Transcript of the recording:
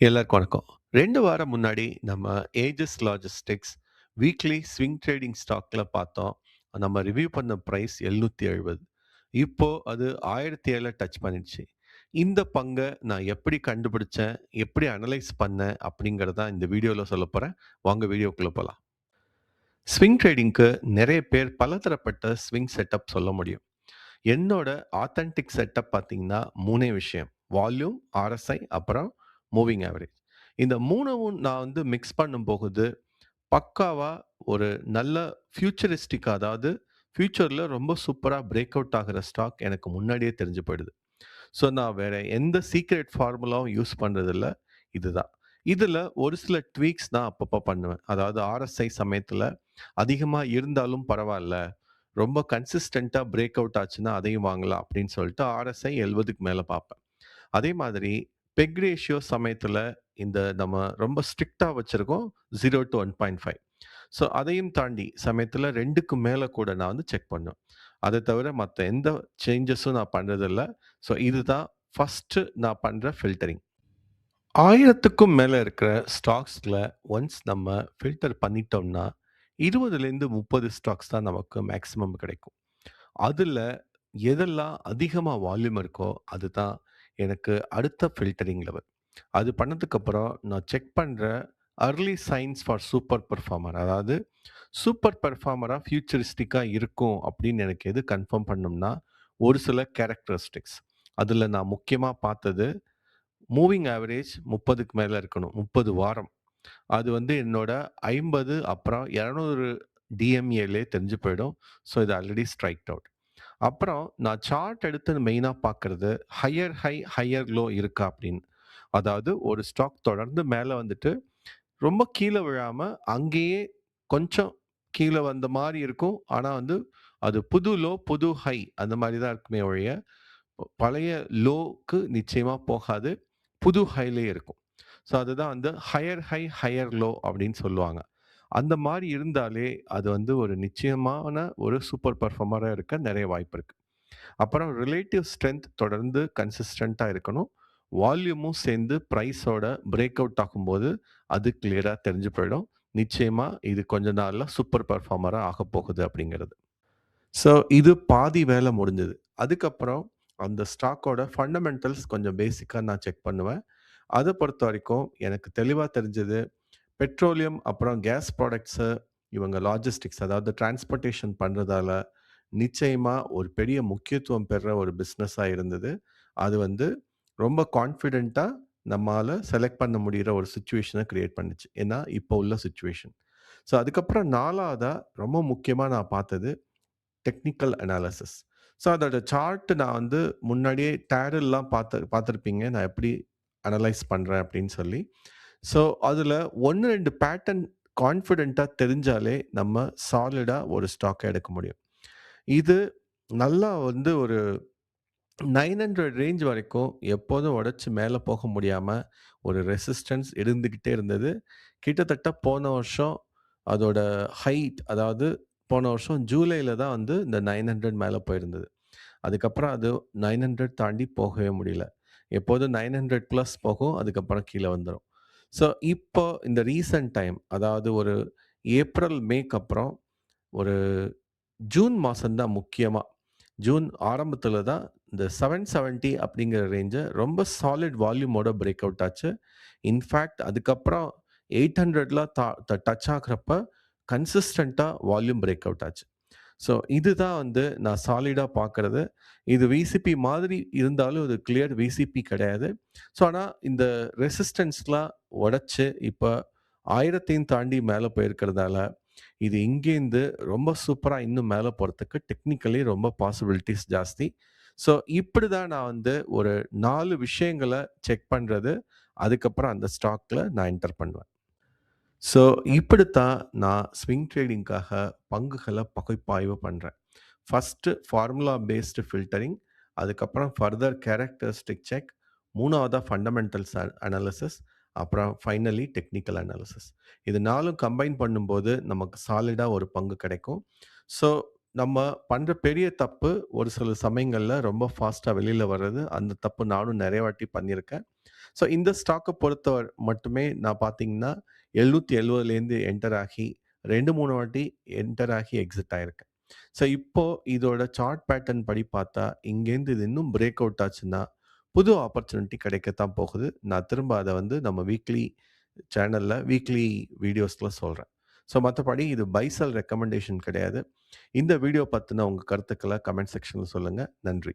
எல்லாருக்கும் வணக்கம். 2 வாரம் முன்னாடி நம்ம Aegis Logistics weekly swing trading ஸ்டாக்ல பார்த்தோம். நம்ம ரிவ்யூ பண்ண பிரைஸ் 770. இப்போ அது 1007 டச் பண்ணிடுச்சு. இந்த பங்க நான் எப்படி கண்டுபிடிச்சேன், எப்படி அனலைஸ் பண்ணேன் அப்படிங்கிறத தான் இந்த வீடியோல சொல்லப் போறேன். வாங்க வீடியோக்குள்ள போலாம். ஸ்விங் ட்ரேடிங்க்கு நெறைய பேர் பலதரப்பட்ட ஸ்விங் செட்டப் சொல்ல முடியும். என்னோட ஆத்தென்டிக் செட்டப் பார்த்தீங்கன்னா 3 விஷயம். வால்யூம், ஆர்எஸ்ஐ அப்புறம் மூவிங் ஆவரேஜ். இந்த 3வும் நான் மிக்ஸ் பண்ணும்போது பக்காவா ஒரு நல்ல ஃபியூச்சரிஸ்டிக்கா அதாவது ஃபியூச்சர்ல ரொம்ப சூப்பரா பிரேக் அவுட் ஆகுற ஸ்டாக் எனக்கு முன்னாடியே தெரிஞ்சு போயிடுது. ஸோ நான் வேற எந்த சீக்ரெட் ஃபார்முலாவும் யூஸ் பண்றதில்ல. இதுதான். இதுல ஒரு சில ட்வீக்ஸ் நான் அப்பப்ப பண்ணுவேன். அதாவது ஆர்எஸ்ஐ சமயத்துல அதிகமா இருந்தாலும் பரவால்ல. ரொம்ப கன்சிஸ்டன்ட்டா பிரேக் அவுட் ஆச்சுன்னா அதையும் வாங்கலாம் அப்படின்னு சொல்லிட்டு ஆர்எஸ்ஐ 70க்கு மேல பார்ப்பேன். அதே மாதிரி பெக் ரேஷியோ சமயத்துல இந்த நம்ம ரொம்ப ஸ்ட்ரிக்ட்டா வச்சிருக்கோம் 0 டூ 1.5. ஸோ அதையும் தாண்டி சமயத்துல 2க்கு மேல கூட நான் செக் பண்ணுவேன். அத தவிர மத்த எந்த சேஞ்சஸும் நான் பண்றதில்ல. ஸோ இதுதான் ஃபர்ஸ்ட்டு நான் பண்ற ஃபில்டரிங். 1000க்கும் மேல இருக்கிற ஸ்டாக்ஸ்ல ஒன்ஸ் நம்ம ஃபில்டர் பண்ணிட்டோம்னா, 20லேருந்து 30 ஸ்டாக்ஸ் தான் நமக்கு மேக்ஸிமம் கிடைக்கும். அதுல எதெல்லாம் அதிகமா வால்யூம் இருக்கோ, அதுதான் எனக்கு அடுத்த ஃபில்டரிங் லெவல். அது பண்ணதுக்கப்புறம் நான் செக் பண்ற அர்லி சைன்ஸ் ஃபார் சூப்பர் பெர்ஃபார்மர். அதாவது சூப்பர் பெர்ஃபார்மரா ஃபியூச்சரிஸ்டிக்கா இருக்கும் அப்படின்னு எனக்கு எது கன்ஃபார்ம் பண்ணும்னா, ஒரு சில கேரக்டரிஸ்டிக்ஸ். அதுல நான் முக்கியமா பார்த்தது மூவிங் ஆவரேஜ் 30க்கு மேல இருக்கணும். 30 வாரம். அது என்னோட 50 அப்புறம் 200 டிஎம்ஏலயே தெரிஞ்சு போயிடும். ஸோ இது ஆல்ரெடி ஸ்ட்ரைக்ட் அவுட். அப்புறம் நான் சார்ட் எடுத்து மெயினா பார்க்கறது, ஹையர் ஹை, ஹையர் லோ இருக்கா அப்படின்னு. அதாவது ஒரு ஸ்டாக் தொடர்ந்து மேல ரொம்ப கீழ விழாம, அங்கேயே கொஞ்சம் கீழ வந்த மாரி இருக்கும். ஆனா அது புது லோ, புது ஹை அந்த மாரி தான் இருக்குமே ஒழிய, பழைய லோக்கு நிச்சயமா போகாது. புது ஹைலயே இருக்கும். ஸோ அதுதான் ஹையர் ஹை, ஹையர் லோ அப்படின்னு சொல்லுவாங்க. அந்த மாரி இருந்தாலே, அது ஒரு நிச்சயமான ஒரு சூப்பர் பெர்ஃபார்மரா இருக்க நெறைய வாய்ப்பு இருக்கு. அப்புறம் ரிலேட்டிவ் ஸ்ட்ரென்த் தொடர்ந்து கன்சிஸ்டன்ட்டா இருக்கணும். வால்யூமும் சேர்ந்து பிரைஸோட பிரேக் அவுட் ஆகும்போது, அது கிளியரா தெரிஞ்சு போயிடும். நிச்சயமா இது கொஞ்ச நாள்ல சூப்பர் பெர்ஃபார்மரா ஆகப்போகுது அப்படிங்கிறது. ஸோ இது பாதி வேலை முடிஞ்சது. அதுக்கப்புறம் அந்த ஸ்டாக்கோட ஃபண்டமெண்டல்ஸ் கொஞ்சம் பேசிக்கா நான் செக் பண்ணுவேன். அத பொறுத்தவரைக்கும் எனக்கு தெளிவா தெரிஞ்சது, பெட்ரோலியம் அப்புறம் கேஸ் ப்ராடக்ட்ஸு இவங்க லாஜிஸ்டிக்ஸ் அதாவது டிரான்ஸ்போர்ட்டேஷன் பண்றதால, நிச்சயமா ஒரு பெரிய முக்கியத்துவம் பெற ஒரு பிசினஸா இருந்தது. அது ரொம்ப கான்ஃபிடென்ட்டா நம்மால செலக்ட் பண்ண முடியிற ஒரு சிச்சுவேஷன கிரியேட் பண்ணுச்சு. ஏன்னா, இப்போ உள்ள சிச்சுவேஷன். ஸோ அதுக்கப்புறம் 4வதா ரொம்ப முக்கியமா நான் பார்த்தது டெக்னிக்கல் அனாலிசிஸ். ஸோ அதோட சார்ட் நான் முன்னாடியே டேடல்லாம் பார்த்திருப்பீங்க. நான் எப்படி அனலைஸ் பண்றேன் அப்படின்னு சொல்லி. ஸோ அதுல 1, 2 பேட்டர்ன் கான்ஃபிடென்ட்டா தெரிஞ்சாலே நம்ம சாலிடா ஒரு ஸ்டாக்க எடுக்க முடியும். இது நல்லா ஒரு 900 ரேஞ்ச் வரைக்கும் எப்போதும் உடைச்சு மேல போக முடியாம, ஒரு ரெசிஸ்டன்ஸ் இருந்துகிட்டே இருந்தது. கிட்டத்தட்ட போன வருஷம் அதோட ஹைட் அதாவது போன வருஷம் ஜூலைல தான் இந்த 900 மேல போயிருந்தது. அதுக்கப்புறம் அது 900 தாண்டி போகவே முடியல. எப்போதும் 900 பிளஸ் போகும். அதுக்கப்புறம் கீழ வந்துரும். ஸோ இப்போ இந்த ரீசென்ட் டைம் அதாவது ஒரு ஏப்ரல், மேக்கு அப்புறம் ஒரு ஜூன் மாசம் தான் முக்கியமா. ஜூன் ஆரம்பத்தில தான் இந்த 770 அப்படிங்கிற ரேஞ்ச ரொம்ப சாலிட் வால்யூமோட பிரேக் அவுட் ஆச்சு. இன்ஃபாக்ட் அதுக்கப்புறம் 800லாம் டச் ஆகுறப்ப கன்சிஸ்டன்ட்டா வால்யூம் பிரேக் அவுட் ஆச்சு. ஸோ இதுதான் நான் சாலிடா பார்க்கறது. இது விசிபி மாதிரி இருந்தாலும் இது கிளியர் விசிபி கிடையாது. ஸோ ஆனா இந்த ரெசிஸ்டன்ஸ்லாம் உடைச்சு இப்ப 1000த்தையும் தாண்டி மேல போயிருக்கிறதால, இது இங்கேருந்து ரொம்ப சூப்பரா இன்னும் மேல போறதுக்கு டெக்னிக்கலி ரொம்ப பாசிபிலிட்டீஸ் ஜாஸ்தி. ஸோ இப்படிதான் நான் ஒரு 4 விஷயங்கள செக் பண்றது. அதுக்கப்புறம் அந்த ஸ்டாக்ல நான் என்டர் பண்ணுவேன். ஸோ இப்படித்தான் நான் ஸ்விங் ட்ரேடிங்காக பங்குகள பகுப்பாய்வு பண்றேன். ஃபர்ஸ்ட்டு ஃபார்முலா பேஸ்டு ஃபில்டரிங், அதுக்கப்புறம் ஃபர்தர் கேரக்டரிஸ்டிக் செக், 3வதா ஃபண்டமெண்டல்ஸ் அனாலிசிஸ், அப்புறம் ஃபைனலி டெக்னிக்கல் அனாலிசிஸ். இது 4ம் கம்பைன் பண்ணும்போது நமக்கு சாலிடா ஒரு பங்கு கிடைக்கும். ஸோ நம்ம பண்ற பெரிய தப்பு ஒரு சில சமயங்கள்ல ரொம்ப ஃபாஸ்ட்டா வெளில வர்றது. அந்த தப்பு நானும் நெறைய வாட்டி பண்ணியிருக்கேன். ஸோ இந்த ஸ்டாக்க பொறுத்தவரை மட்டுமே நான் பார்த்தீங்கன்னா, 770லேருந்து என்டர் ஆகி 2, 3 வாட்டி என்டர் ஆகி எக்ஸிட் ஆயிருக்கேன். ஸோ இப்போ இதோட சார்ட் பேட்டர்ன் படி பார்த்தா, இங்கேருந்து இது இன்னும் பிரேக் அவுட் ஆச்சுன்னா, புது ஆப்பர்ச்சுனிட்டி கிடைக்கத்தான் போகுது. நான் திரும்ப அத வந்து நம்ம வீக்லி சேனல்ல, வீக்லி வீடியோஸ்ல சொல்றேன். ஸோ மத்தபடி இது பை, செல் ரெக்கமெண்டேஷன் கிடையாது. இந்த வீடியோ பத்தின உங்க கருத்துக்கள கமெண்ட் செக்ஷன்ல சொல்லுங்க. நன்றி.